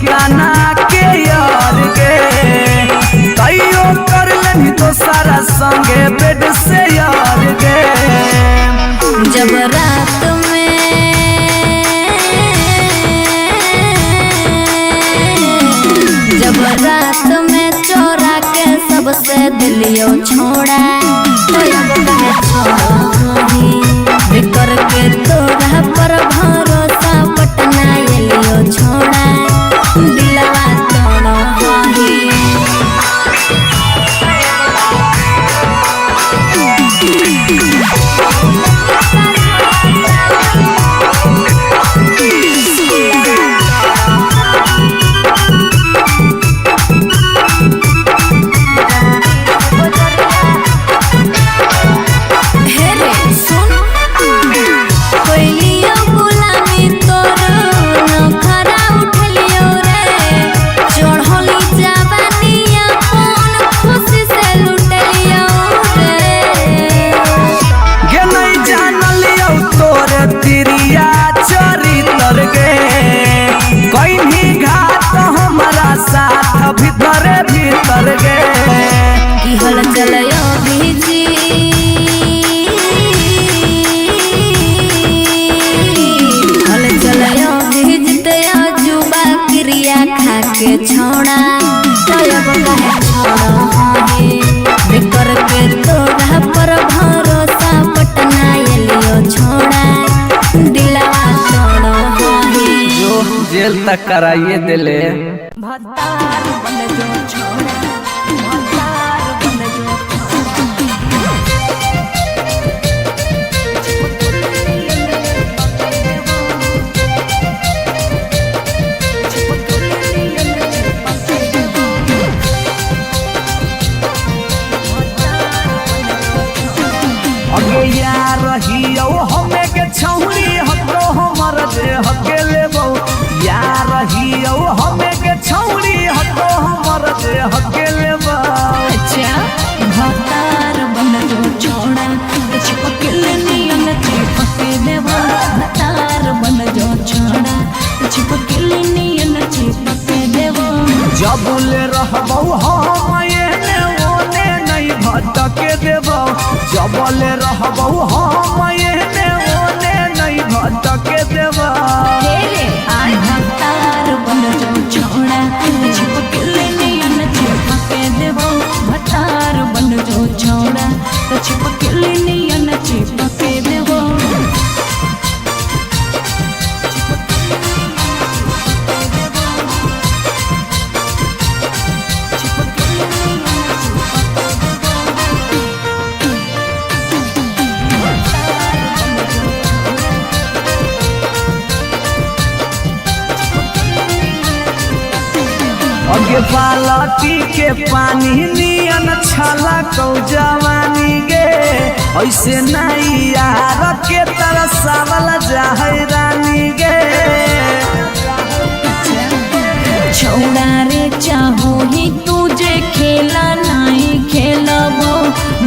ताना के यार गे कईयो कर लेनी तो सारा संगे बेड से यार गे जब रात में चोरा के सबसे दिलियो छोड़ा बेकर के तोरा पर भरोसा पटना एलियो छोड़ा दिल हल चलयो भीजी हल चलयो भीजते जुबा क्रिया खा के छोड़ा तब कहे छोड़ो बेकर के तोरा पर भरोसा पटना एलियो छोड़ा दिलवा तोड़ो जो जेल तक कराइए दिले भतार बन जो छोड़ा भतार बन जो अगे यार रहियो हमें के छौरी हतो हमर दे हकेले बो यार रहियो हमें के छौरी हतो हमर दे हकेले बो अच्छा भतार बन जो छोड़ा चिपकल नियन चिपके देवा भतार बन जो छोड़ा चिपकल नियन चिपके देवा जब ले रहबो हम एने ओने नहीं भटके देबो जब ले रहबो हम एने ओने नहीं भटके देबो रे आय भतार बन जो छोड़ा चिपकल नियन चिपके देवा भतार बन जो छोड़ा चिपकल नियन चिपके देवा अगे बालटी के पानी नियन छला कौ जवानी गे ऐसे नहीं यार के तरह सावल जाहे रानी गे छोड़ा रे चाहो ही तुझे खेला नहीं खेलबो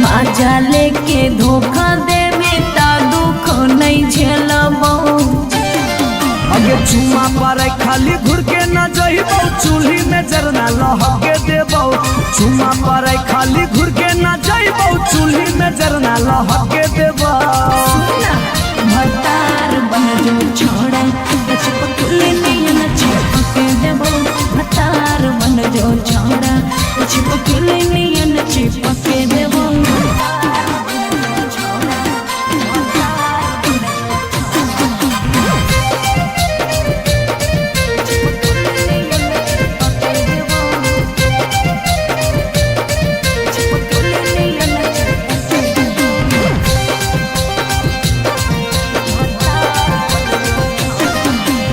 मजा लेके धोखा देवे ता दुख नहीं झेलबो अगे चुमा पर खाली घुर के न जइबो चूल्ही में जरना लहके देबो चुमा पर खाली घुर के न जइबो चूल्ही में जरना लहके देबो भतार बन जो छोड़ा चिपकल नियन चिपके देबो भतार बन जो छोड़ा चिपकल नियन चिपके देबो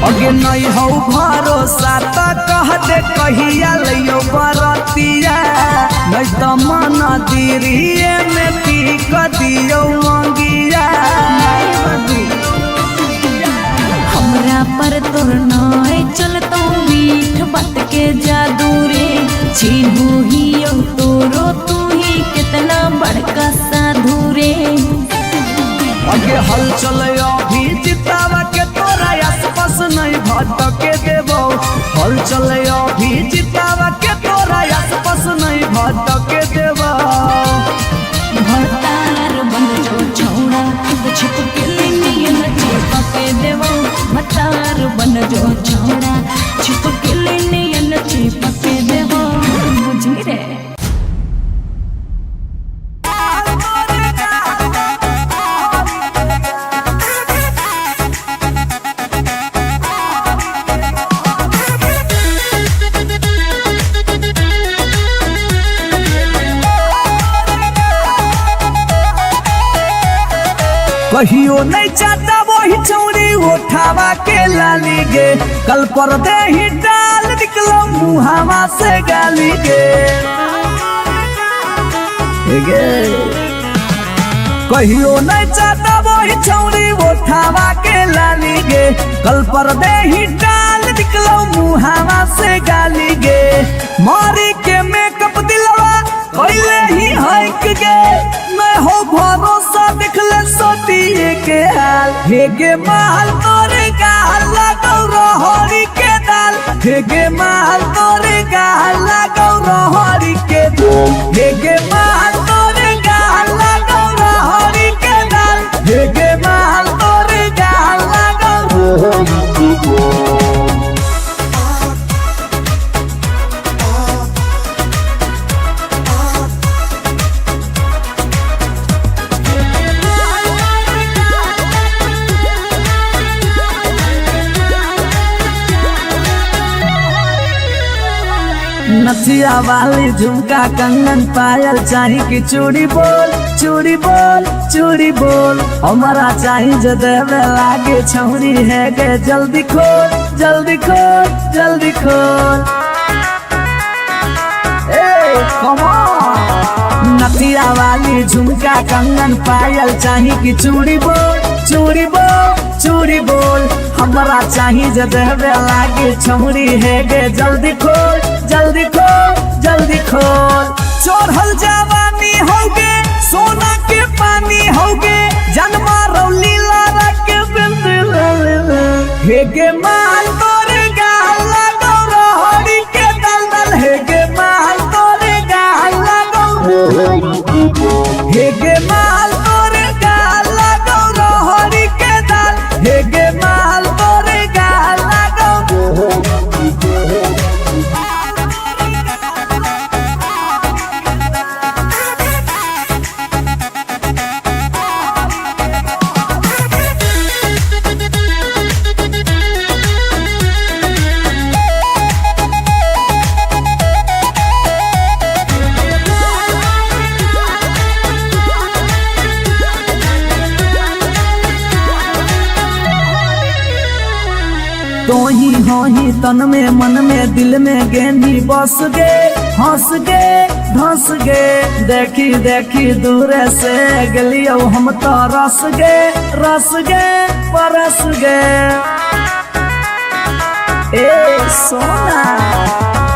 अगे नहीं हो भरोसा त कह दे कहिया लियो बरतिया नहीं तो मन दिरिए में पी क दियो मंगिया हमरा पर तोर नाय चलतो मीठ बात के जादू रे चिन्हू ही तोरो तू ही कितना बड़का साधु रे अगे हल चले अभी जितावा के तोरा आसपास नहीं भटके देबो हल चले अभी जितावा के तोरा आसपास नहीं भटके देबो भतार बन जो छोड़ा चिपकल नियन चिपके देबो भतार बन जो छोड़ा चिपकल नियन चिपके देबो बुझी रे कहियो नहीं चाहता वही चौड़ी उठावा के लाली गे कल पर दे ही डाल निकलो मुहावा से गाली गे कहियो नहीं चाहता वही चौड़ी उठावा के लाली गे कल पर दे ही डाल निकलो मुहावा से गाली गे मारी के मेकअप दिलवा पहले ही हक गे मैं हो भरोसा दिखले सोटिए के हाल हेगे माल तोरे गाल लगौ रहरी के दाल हेगे माल तोरे गाल लगौ रहरी के दाल हेगे माल नथिया वाली झुमका कंगन पायल चाही कि चूड़ी बोल चूड़ी बोल चूड़ी बोल हमारा चाही जो देवे लागे छौरी है गे जल्दी खोल जल्दी खोल जल्दी खोल। नथिया वाली झुमका कंगन पायल चाही कि चूड़ी बोल चूड़ी बोल चूड़ी बोल हमारा चाही जो देवे लागे छौरी है गे जल्दी खोल जल्दी खोल जल्दी खोल। चोरहल जवानी होगे सोना के पानी होगे जन्मा रौली लारा के बिंद हे गे माल तोरे गाला गौरहरी के दलदल हे गे माल तोरे गाला गौरहरी हे गे माल तोरे गाला गौरहरी के दल हे गे माल तोरे गाला गौरहरी। तो ही तन में मन में दिल में गेंदी बस गे हंस गे धंस गे देखी देखी दूर से गलियो हम तो रस गे परस गे ए सोना।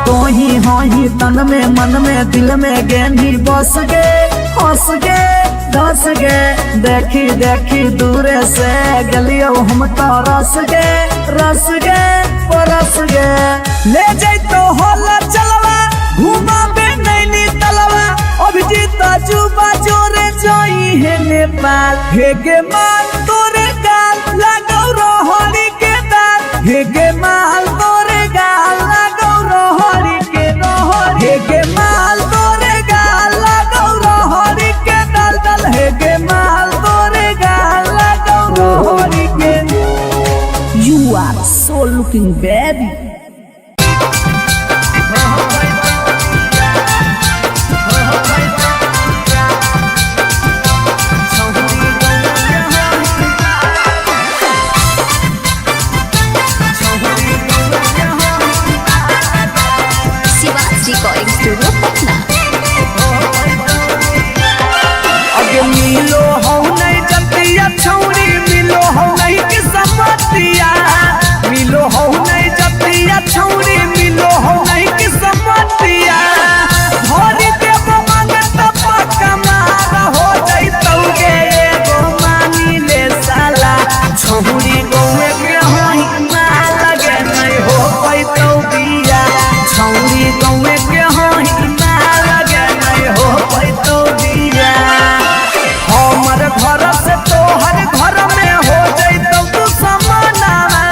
तो ही तन में मन में दिल में गेंदी बस गे हंस गे धंस गे देखी देखी दूर से गलियो हम तो रस गे परस गे ले जाई तो होला चलवा घुमा बे नैनी तलवा अभिजीत जुबा जोरे जोई है नेपाल हे गे माल तोरे गाल लगौ रोहरी के दाल हे गे माल तोरे गाल लगौ रोहरी के रोहरी हे गे माल तोरे गाल लगौ रोहरी के दल दल हे गे माल तोरे गाल लगौ रोहरी के। You are so looking baby. Shivaji recording studio Patna. अगे मिलो हो नहीं जतिया छौरी मिलो हो नहीं किस्मतिया मिलो हो नहीं जतिया छौरी मिलो हो नहीं किस्मतिया भरी देव मांगे तो पक्का मार हो जइतौ गे एगो मानी ले साला छौरी गौए के होई ना लगे नहीं हो पैतौ बिया छौरी गौए के होई ना लगे नहीं हो पैतौ बिया। हमर घर से तोहर घर में हो जइतौ तू समानावा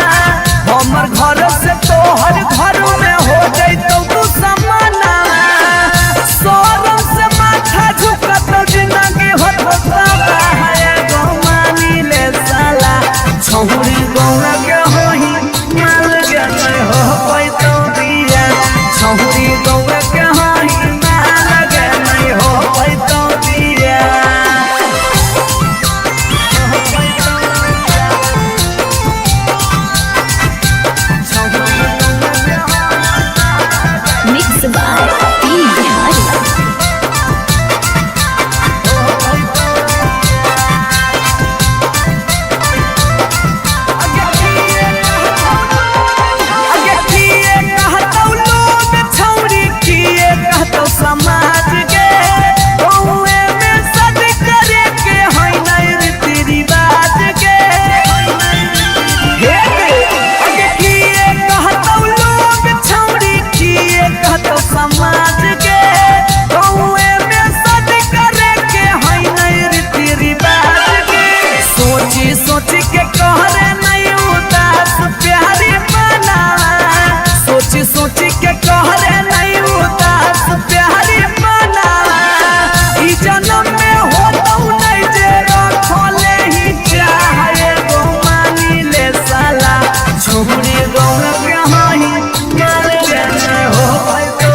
हमर घर से तोहर घर में हो जइतौ तू समानावा सोरम से माथा झुकतौ जिंदगी होतौ है गो मानी ले साला छौरी गौरा के होई माल के नहीं हो पैतौ दिया छौरी गौरा के होई माल के नहीं हो पैतौ दिया। Mix by P Bihari. अगे किए कहतौ लोग छौरी किए कहतौ समाज के गौए में सद करे के है नहीं रीति रिवाज के अगे किए कहतौ लोग छौरी किए कहतौ समाज के गौए में सद करे के है नहीं रीति रिवाज के सोची सोची के कहरे नहीं उदास प्यारी बनावा सोची सोची के कहरे नहीं उदास प्यारी बनावा ई जन्म में होतौ नहीं जे रखले ही चाहे गो मानी ले साला छौरी गौर के होई माल के नहीं हो पैतौ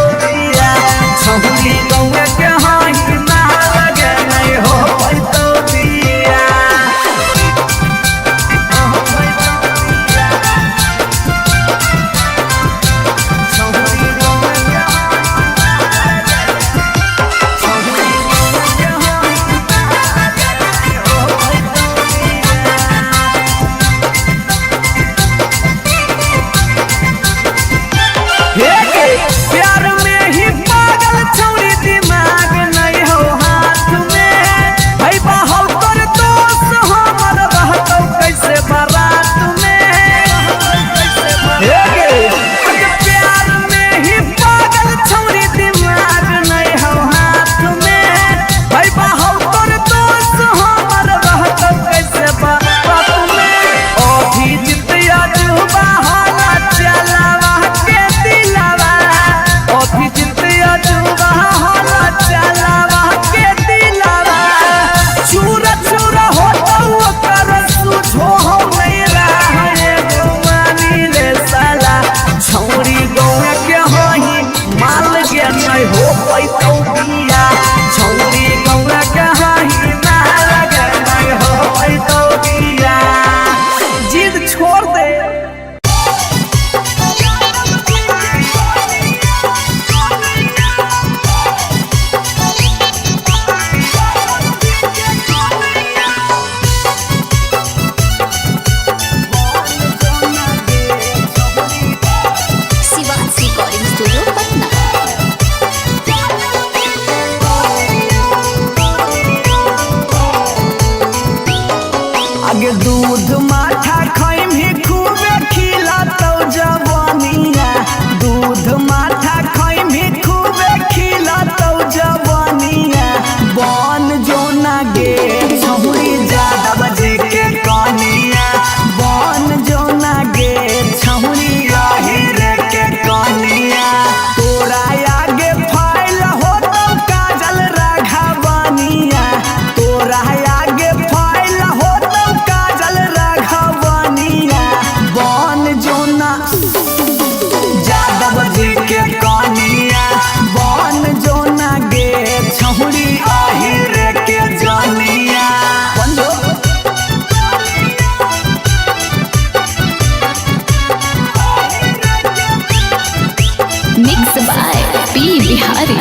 तो बिया छौरी गौरा कहाँ ही ना लगे हो तो बिया जिद छोड़ दे। Shivansh recording studio Patna. आगे दूध माठा खाइम ही खूबे खिला तो जवानिया दूध माठा खाइम ही खूबे खिला तो जवानिया बन जो ना गे छहुरी ज्यादा बजे के कनिया बन जो ना गे छहुरी हीरे के कनिया तोरा आगे फाइल हो तो काजल राघवानिया तोरा आगे फाइल हो तो काजल राघवानिया बन जो ना यादव जी के कनिया बन जो ना गे छहुरी हीरे के जनिया बंदो मिक्स बाय पी बिहारी।